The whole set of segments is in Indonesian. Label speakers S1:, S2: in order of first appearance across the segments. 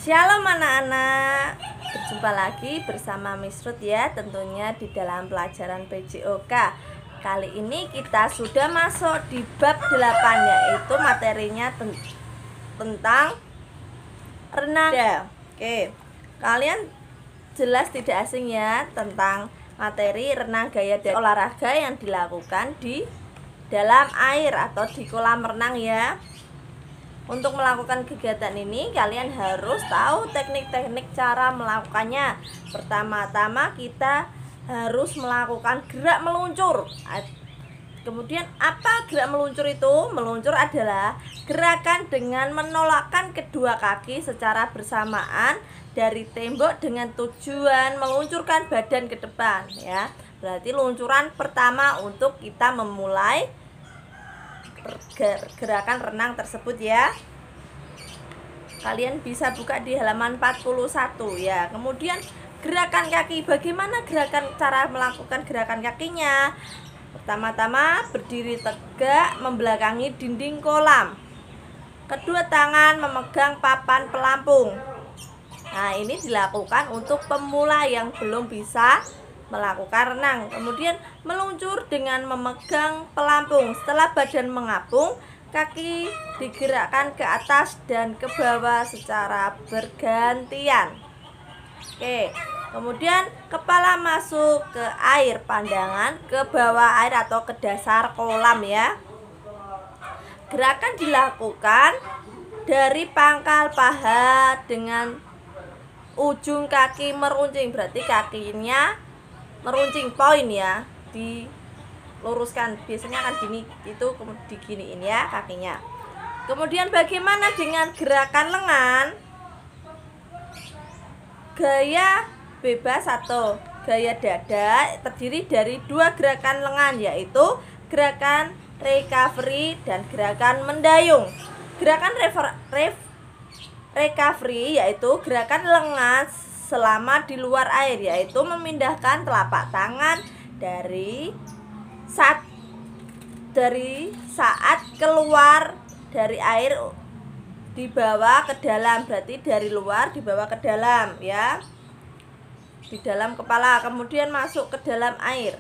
S1: Shalom anak-anak, berjumpa lagi bersama Miss Ruth ya, tentunya di dalam pelajaran PJOK. Kali ini kita sudah masuk di bab 8, yaitu materinya tentang renang. Oke, kalian jelas tidak asing ya tentang materi renang gaya dan olahraga yang dilakukan di dalam air atau di kolam renang ya. Untuk melakukan kegiatan ini kalian harus tahu teknik-teknik cara melakukannya. Pertama-tama kita harus melakukan gerak meluncur. Kemudian apa gerak meluncur itu? Meluncur adalah gerakan dengan menolakkan kedua kaki secara bersamaan dari tembok dengan tujuan meluncurkan badan ke depan ya. Berarti luncuran pertama untuk kita memulai gerakan renang tersebut ya. Kalian bisa buka di halaman 41 ya. Kemudian gerakan kaki, bagaimana cara melakukan gerakan kakinya? Pertama-tama berdiri tegak membelakangi dinding kolam. Kedua tangan memegang papan pelampung. Nah, ini dilakukan untuk pemula yang belum bisa melakukan renang. Kemudian meluncur dengan memegang pelampung. Setelah badan mengapung, kaki digerakkan ke atas dan ke bawah secara bergantian. Oke, kemudian kepala masuk ke air, pandangan ke bawah air atau ke dasar kolam ya. Gerakan dilakukan dari pangkal paha dengan ujung kaki meruncing, berarti kakinya meruncing poin ya, diluruskan. Biasanya kan gini, itu diginiin ya kakinya. Kemudian bagaimana dengan gerakan lengan? Gaya bebas atau gaya dada terdiri dari dua gerakan lengan, yaitu gerakan recovery dan gerakan mendayung. Gerakan recovery yaitu gerakan lengan selama di luar air, yaitu memindahkan telapak tangan dari saat keluar dari air dibawa ke dalam, berarti dari luar dibawa ke dalam ya, di dalam kepala, kemudian masuk ke dalam air.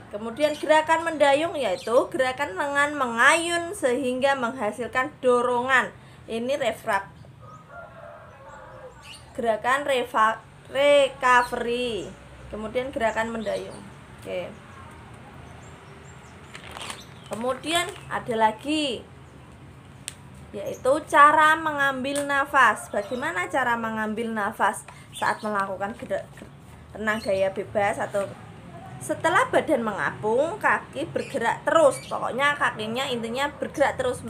S1: Kemudian gerakan mendayung yaitu gerakan lengan mengayun sehingga menghasilkan dorongan. Ini gerakan recovery. Kemudian gerakan mendayung. Oke. Kemudian ada lagi, yaitu cara mengambil nafas. Bagaimana cara mengambil nafas saat melakukan renang gaya bebas? Atau setelah badan mengapung, kaki bergerak terus. Pokoknya kakinya intinya bergerak terus,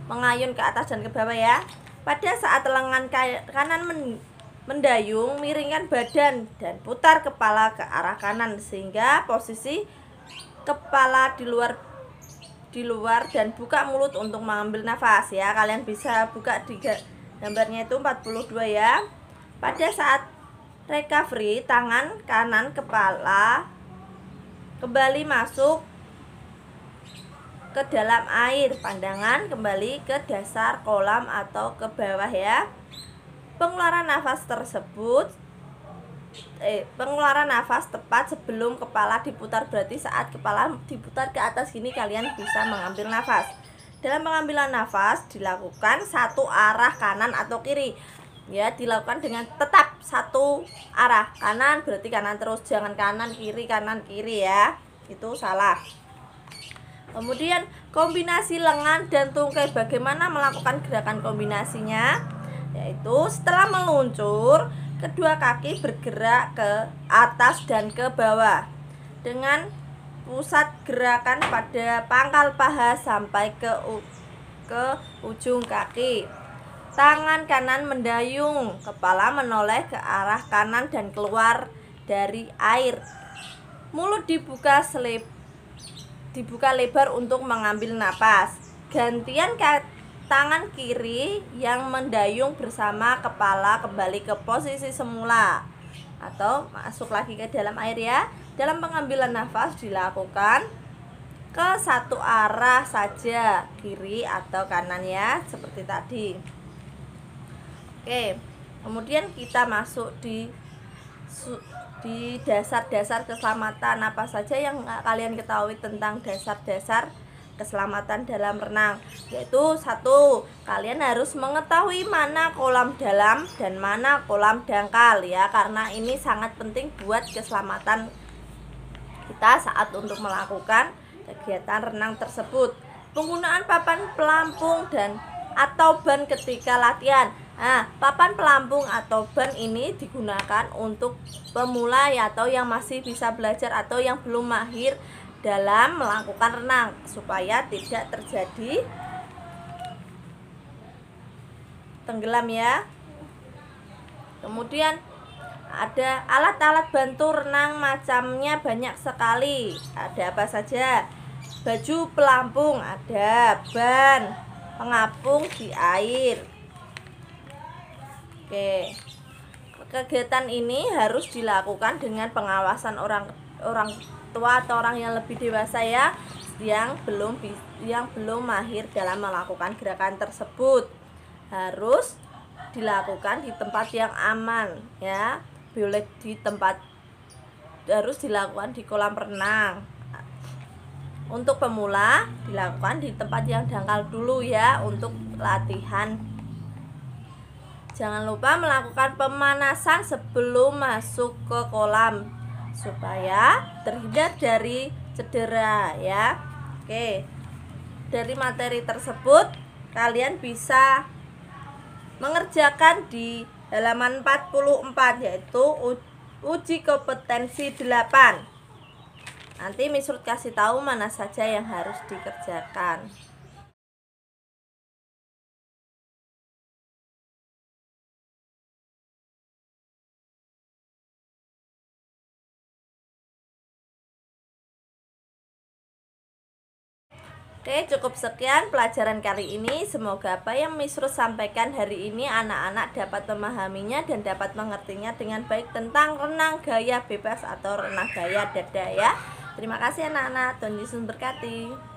S1: mengayun ke atas dan ke bawah ya. Pada saat lengan kanan mendayung, miringkan badan dan putar kepala ke arah kanan sehingga posisi kepala di luar dan buka mulut untuk mengambil nafas ya. Kalian bisa buka di gambarnya itu 42 ya. Pada saat recovery, tangan kanan kepala kembali masuk ke dalam air, pandangan kembali ke dasar kolam atau ke bawah ya. Pengeluaran nafas tepat sebelum kepala diputar, berarti saat kepala diputar ke atas gini kalian bisa mengambil nafas. Dalam pengambilan nafas dilakukan satu arah kanan atau kiri ya, dilakukan dengan tetap satu arah, kanan berarti kanan terus, jangan kanan kiri ya, itu salah. Kemudian kombinasi lengan dan tungkai, bagaimana melakukan gerakan kombinasinya? Yaitu setelah meluncur, kedua kaki bergerak ke atas dan ke bawah dengan pusat gerakan pada pangkal paha sampai ke ujung kaki. Tangan kanan mendayung, kepala menoleh ke arah kanan dan keluar dari air. Mulut dibuka lebar untuk mengambil napas. Gantian tangan kiri yang mendayung bersama kepala kembali ke posisi semula atau masuk lagi ke dalam air ya. Dalam pengambilan nafas dilakukan ke satu arah saja, kiri atau kanan ya, seperti tadi. Oke. Kemudian kita masuk di dasar-dasar keselamatan. Apa saja yang kalian ketahui tentang dasar-dasar keselamatan dalam renang? Yaitu satu, kalian harus mengetahui mana kolam dalam dan mana kolam dangkal ya, karena ini sangat penting buat keselamatan kita saat untuk melakukan kegiatan renang tersebut. Penggunaan papan pelampung dan atau ban ketika latihan. Nah, papan pelampung atau ban ini digunakan untuk pemula ya, atau yang masih bisa belajar atau yang belum mahir dalam melakukan renang, supaya tidak terjadi tenggelam ya. Kemudian ada alat-alat bantu renang, macamnya banyak sekali. Ada apa saja? Baju pelampung, ada ban pengapung di air. Oke. Kegiatan ini harus dilakukan dengan pengawasan orang tua atau orang yang lebih dewasa ya, yang belum mahir dalam melakukan gerakan tersebut. Harus dilakukan di tempat yang aman ya. Harus dilakukan di kolam renang. Untuk pemula dilakukan di tempat yang dangkal dulu ya untuk latihan. Jangan lupa melakukan pemanasan sebelum masuk ke kolam supaya terhindar dari cedera ya. Oke. Dari materi tersebut kalian bisa mengerjakan di halaman 44, yaitu uji kompetensi 8. Nanti Miss Ruth kasih tahu mana saja yang harus dikerjakan. Oke, cukup sekian pelajaran kali ini. Semoga apa yang Miss Ruth sampaikan hari ini anak-anak dapat memahaminya dan dapat mengertinya dengan baik tentang renang gaya bebas atau renang gaya dada ya. Terima kasih anak-anak, Tuhan Yesus berkati.